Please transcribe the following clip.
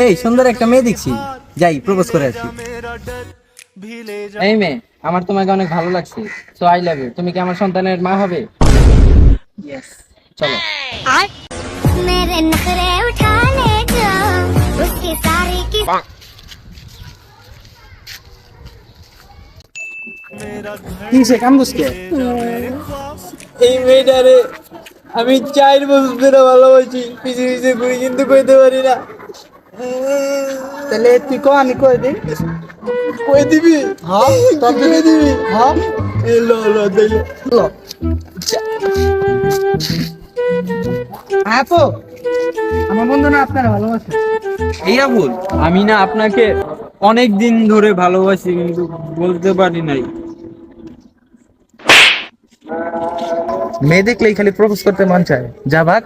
এই সুন্দর একটা মেয়ে দেখছি, যাই প্রপোজ করে আসি। এই মেয়ে, আমার তোমাকে অনেক ভালো লাগছে, সো আই লাভ ইউ। তুমি কি আমার সন্তানের মা হবে? চলো। मेरे नखरे उठा ले जो उसकी सारी की কি সে কান্দুসকে? এই মেয়েটারে আমি 4 বছর ধরে ভালোবাসি, পিছে পিছে ঘুরি কিন্তু কইতে পারি না। তাহলে তুই ক, আমি কই দিই। কই দিবি? হ্যাঁ তুই কই দিবি? হ্যাঁ এ লো লো তাইলে লো। আপু, আমার বন্ধু না আপনার ভালোবাসে। এই আবুল, আমি না আপনাকে অনেক দিন ধরে ভালোবাসি কিন্তু বলতে পারি নাই। মেয়ে দেখলেই খালি প্রপোজ করতে মন চায়, যা ভাগ।